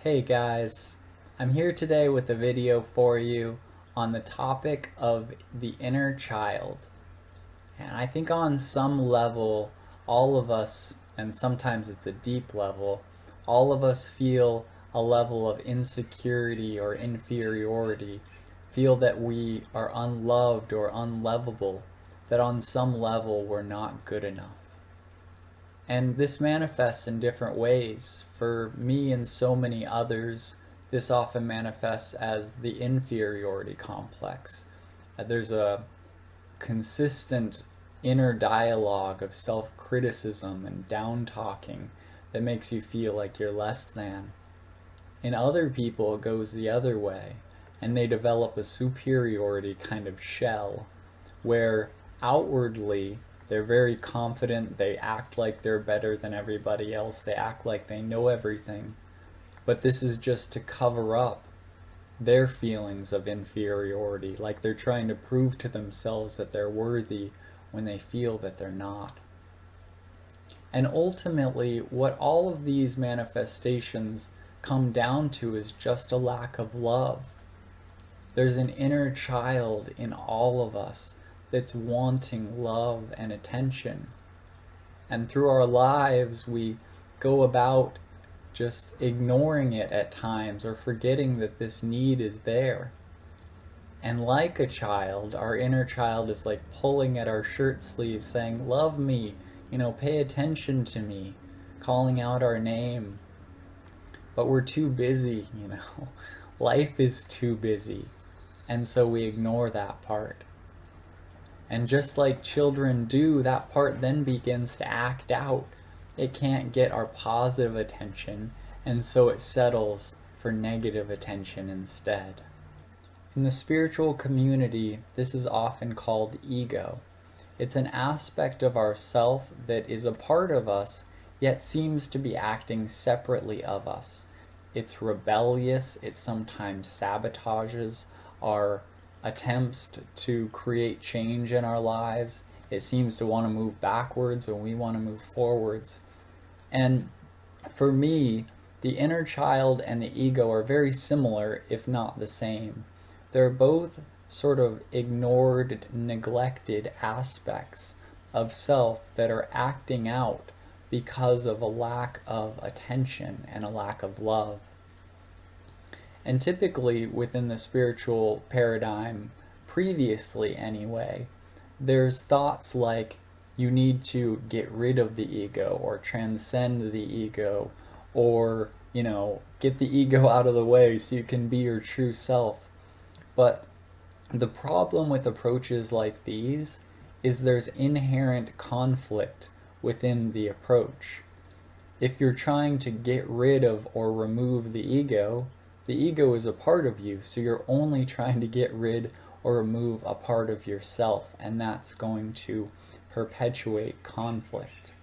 Hey guys, I'm here today with a video for you on the topic of the inner child. And I think on some level, all of us, and sometimes it's a deep level, all of us feel a level of insecurity or inferiority, feel that we are unloved or unlovable, that on some level we're not good enough. And this manifests in different ways. For me and so many others, this often manifests as the inferiority complex. There's a consistent inner dialogue of self-criticism and down-talking that makes you feel like you're less than. In other people, it goes the other way, and they develop a superiority kind of shell where outwardly they're very confident, they act like they're better than everybody else, they act like they know everything. But this is just to cover up their feelings of inferiority, like they're trying to prove to themselves that they're worthy when they feel that they're not. And ultimately, what all of these manifestations come down to is just a lack of love. There's an inner child in all of us that's wanting love and attention. And through our lives, we go about just ignoring it at times or forgetting that this need is there. And like a child, our inner child is like pulling at our shirt sleeves saying, love me, pay attention to me, calling out our name. But we're too busy, life is too busy. And so we ignore that part. And just like children do, that part then begins to act out. It can't get our positive attention, and so it settles for negative attention instead. In the spiritual community, this is often called ego. It's an aspect of ourself that is a part of us, yet seems to be acting separately of us. It's rebellious, it sometimes sabotages our attempts to create change in our lives. It seems to want to move backwards when we want to move forwards. And for me, the inner child and the ego are very similar, if not the same. They're both sort of ignored, neglected aspects of self that are acting out because of a lack of attention and a lack of love. And typically within the spiritual paradigm, previously anyway, there's thoughts like you need to get rid of the ego or transcend the ego or, get the ego out of the way so you can be your true self. But the problem with approaches like these is there's inherent conflict within the approach. If you're trying to get rid of or remove the ego is a part of you, so you're only trying to get rid or remove a part of yourself, and that's going to perpetuate conflict.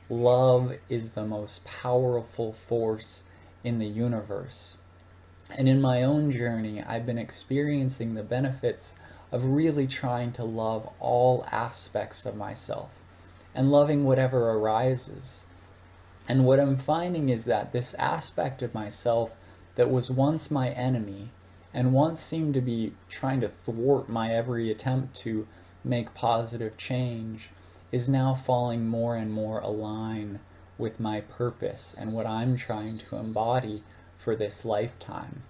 Love is the most powerful force in the universe. And in my own journey, I've been experiencing the benefits of really trying to love all aspects of myself and loving whatever arises. And what I'm finding is that this aspect of myself that was once my enemy and once seemed to be trying to thwart my every attempt to make positive change is now falling more and more aligned with my purpose and what I'm trying to embody for this lifetime.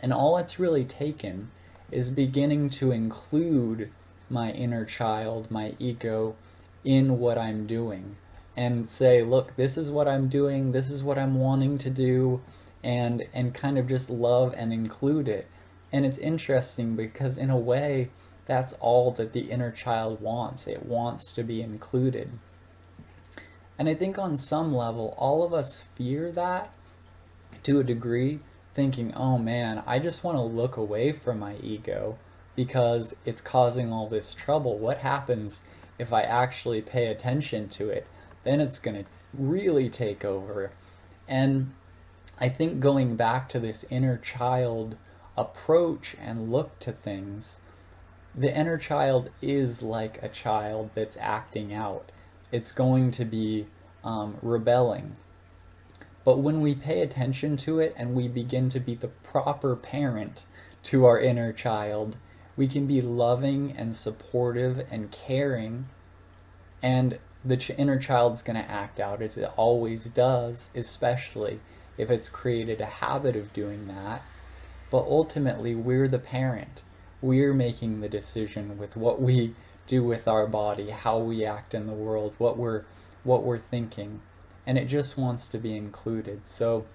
And all it's really taken is beginning to include my inner child, my ego, in what I'm doing and say, look, this is what I'm doing, this is what I'm wanting to do, and kind of just love and include it. And it's interesting because in a way, that's all that the inner child wants. It wants to be included. And I think on some level, all of us fear that to a degree, thinking, oh man, I just want to look away from my ego because it's causing all this trouble. What happens if I actually pay attention to it? Then it's going to really take over. And I think going back to this inner child approach and look to things, the inner child is like a child that's acting out. It's going to be rebelling. But when we pay attention to it and we begin to be the proper parent to our inner child, we can be loving and supportive and caring, and the inner child's going to act out as it always does, especially if it's created a habit of doing that. But ultimately, we're the parent. We're making the decision with what we do with our body, how we act in the world, what we're thinking, and it just wants to be included. So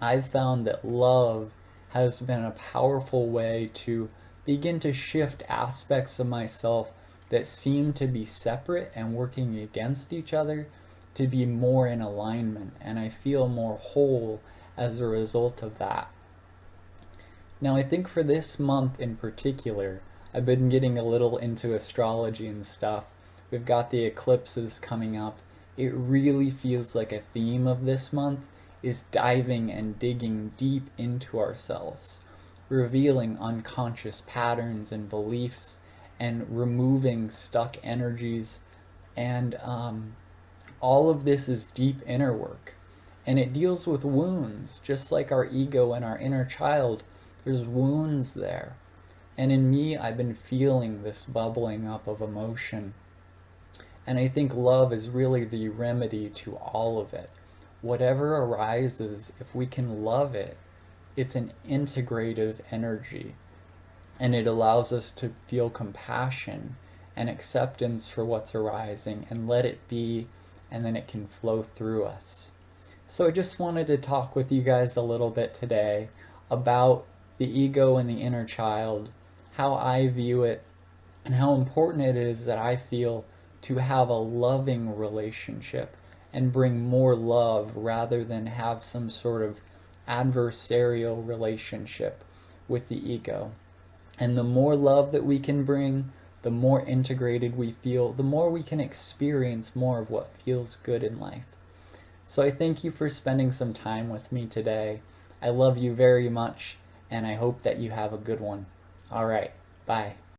I've found that love has been a powerful way to begin to shift aspects of myself that seem to be separate and working against each other to be more in alignment, and I feel more whole as a result of that. Now, I think for this month in particular, I've been getting a little into astrology and stuff. We've got the eclipses coming up. It really feels like a theme of this month is diving and digging deep into ourselves, revealing unconscious patterns and beliefs, and removing stuck energies. And all of this is deep inner work. And it deals with wounds, just like our ego and our inner child. There's wounds there. And in me, I've been feeling this bubbling up of emotion. And I think love is really the remedy to all of it. Whatever arises, if we can love it, it's an integrative energy. And it allows us to feel compassion and acceptance for what's arising and let it be, and then it can flow through us. So I just wanted to talk with you guys a little bit today about the ego and the inner child, how I view it, and how important it is that I feel to have a loving relationship and bring more love rather than have some sort of adversarial relationship with the ego. And the more love that we can bring, the more integrated we feel, the more we can experience more of what feels good in life. So I thank you for spending some time with me today. I love you very much, and I hope that you have a good one. All right, bye.